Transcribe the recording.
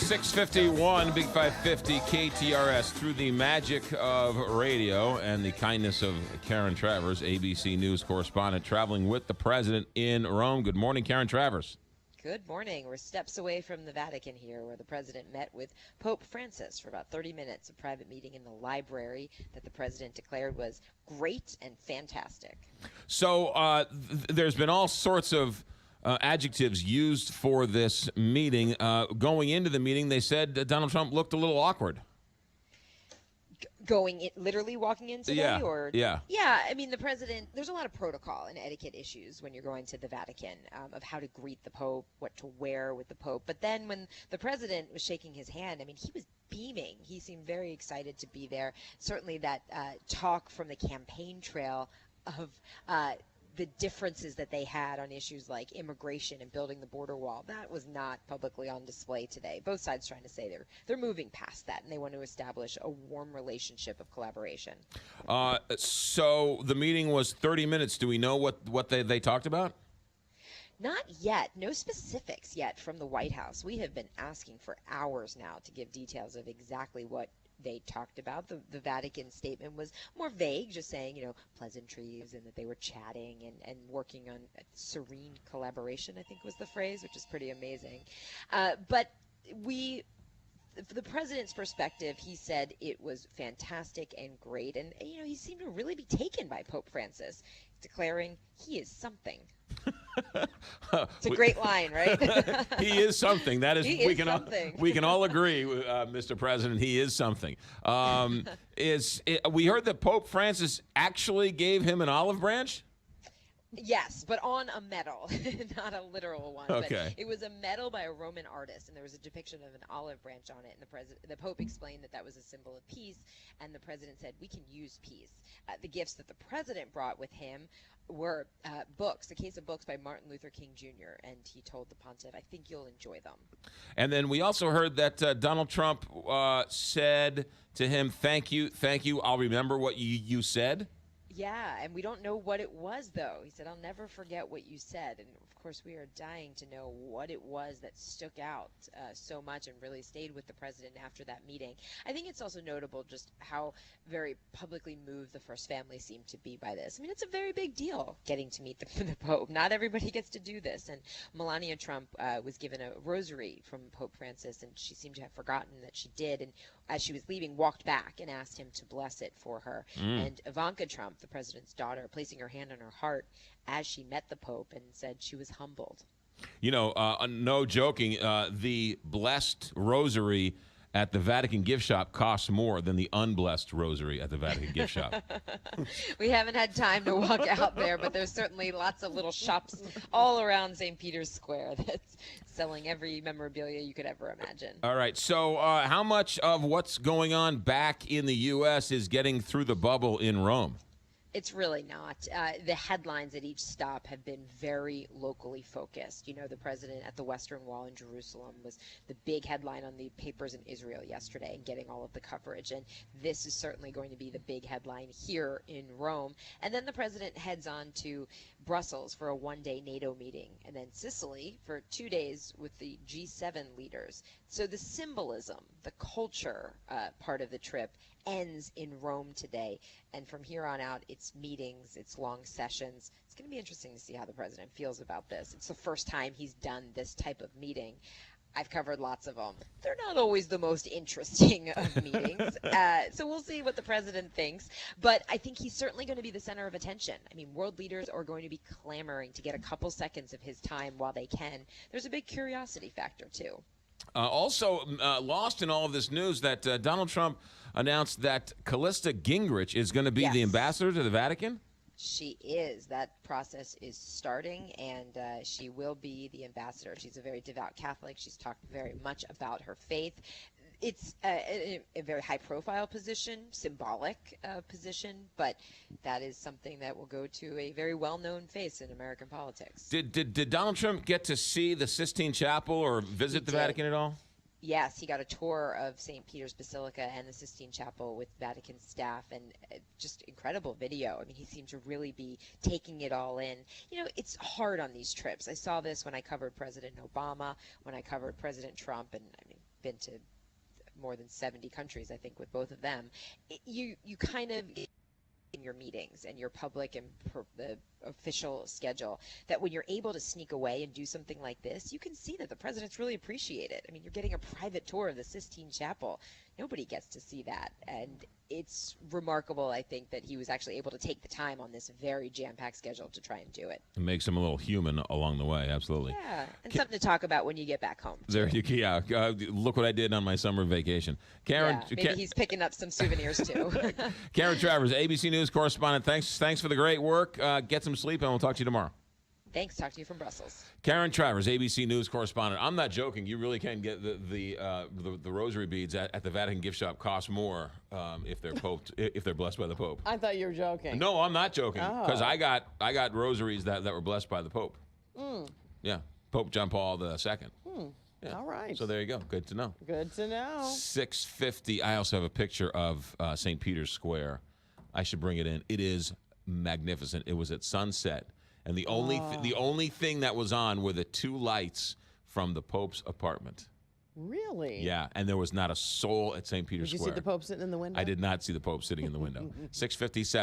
651, Big 550, KTRS, through the magic of radio and the kindness of Karen Travers, ABC News correspondent, traveling with the president in Rome. Good morning, Karen Travers. Good morning. We're steps away from the Vatican here, where the president met with Pope Francis for about 30 minutes, a private meeting in the library that the president declared was great and fantastic. So there's been all sorts of adjectives used for this meeting. Going into the meeting, they said Donald Trump looked a little awkward. Literally walking in today? Yeah. Yeah, I mean, the president, there's a lot of protocol and etiquette issues when you're going to the Vatican, of how to greet the Pope, what to wear with the Pope. But then when the president was shaking his hand, I mean, he was beaming. He seemed very excited to be there. Certainly that talk from the campaign trail of the differences that they had on issues like immigration and building the border wall, that was not publicly on display today. Both sides trying to say they're moving past that and they want to establish a warm relationship of collaboration. So the meeting was 30 minutes. Do we know what they talked about? Not yet. No specifics yet from the White House. We have been asking for hours now to give details of exactly what they talked about. The Vatican statement was more vague, just saying, pleasantries and that they were chatting and working on serene collaboration, I think was the phrase, which is pretty amazing. But from the president's perspective, he said it was fantastic and great. And, he seemed to really be taken by Pope Francis, declaring he is something. It's a great line, right? He is something. That is, we can all agree, Mr. President. He is something. We heard that Pope Francis actually gave him an olive branch? Yes, but on a medal, not a literal one. Okay. But it was a medal by a Roman artist, and there was a depiction of an olive branch on it. And the Pope explained that was a symbol of peace, and the president said, "We can use peace." The gifts that the president brought with him were books, a case of books by Martin Luther King Jr., and he told the pontiff, "I think you'll enjoy them." And then we also heard that Donald Trump said to him, "Thank you, I'll remember what you said." Yeah, and we don't know what it was, though. He said, "I'll never forget what you said." And, of course, we are dying to know what it was that stuck out so much and really stayed with the president after that meeting. I think it's also notable just how very publicly moved the First Family seemed to be by this. I mean, it's a very big deal getting to meet the Pope. Not everybody gets to do this. And Melania Trump was given a rosary from Pope Francis, and she seemed to have forgotten that she did. And as she was leaving, walked back and asked him to bless it for her. And Ivanka Trump, the president's daughter, placing her hand on her heart as she met the Pope and said she was humbled. No joking, the blessed rosary at the Vatican gift shop costs more than the unblessed rosary at the Vatican gift shop. We haven't had time to walk out there, but there's certainly lots of little shops all around St. Peter's Square that's selling every memorabilia you could ever imagine. All right, so how much of what's going on back in the U.S. is getting through the bubble in Rome? It's really not. The headlines at each stop have been very locally focused. The president at the Western Wall in Jerusalem was the big headline on the papers in Israel yesterday and getting all of the coverage. And this is certainly going to be the big headline here in Rome. And then the president heads on to Brussels for a one-day NATO meeting, and then Sicily for 2 days with the G7 leaders. So the symbolism, the culture part of the trip ends in Rome today. And from here on out, it's meetings, it's long sessions. It's going to be interesting to see how the president feels about this. It's the first time he's done this type of meeting. I've covered lots of them. They're not always the most interesting of meetings. So we'll see what the president thinks. But I think he's certainly going to be the center of attention. I mean, world leaders are going to be clamoring to get a couple seconds of his time while they can. There's a big curiosity factor, too. Also lost in all of this news that Donald Trump announced that Callista Gingrich is going to be the ambassador to the Vatican? She is. That process is starting, and she will be the ambassador. She's a very devout Catholic. She's talked very much about her faith. It's a very high-profile position, symbolic position, but that is something that will go to a very well-known face in American politics. Did Donald Trump get to see the Sistine Chapel or visit the Vatican at all? Yes, he got a tour of St. Peter's Basilica and the Sistine Chapel with Vatican staff, and just incredible video. I mean, he seemed to really be taking it all in. It's hard on these trips. I saw this when I covered President Obama, when I covered President Trump, and been to more than 70 countries, I think, with both of them. You kind of in your meetings and your public and the official schedule, that when you're able to sneak away and do something like this, you can see that the president's really appreciate it. I mean, you're getting a private tour of the Sistine Chapel. Nobody gets to see that. And it's remarkable, I think, that he was actually able to take the time on this very jam-packed schedule to try and do it. It makes him a little human along the way, absolutely. Yeah, and something to talk about when you get back home. There, yeah. Look what I did on my summer vacation. Karen, yeah, maybe he's picking up some souvenirs, too. Karen Travers, ABC News correspondent. Thanks for the great work. Get some sleep, and we'll talk to you tomorrow. Thanks. Talk to you from Brussels. Karen Travers, ABC News correspondent. I'm not joking. You really can get the rosary beads at the Vatican gift shop cost more if they're blessed by the Pope. I thought you were joking. No, I'm not joking, because I got rosaries that were blessed by the Pope. Yeah, Pope John Paul II. Yeah. All right. So there you go. Good to know. Good to know. 6:50. I also have a picture of St. Peter's Square. I should bring it in. It is magnificent. It was at sunset. And the only thing that was on were the 2 lights from the Pope's apartment. Really? Yeah, and there was not a soul at St. Peter's Square. Did you see the Pope sitting in the window? I did not see the Pope sitting in the window. 6:57.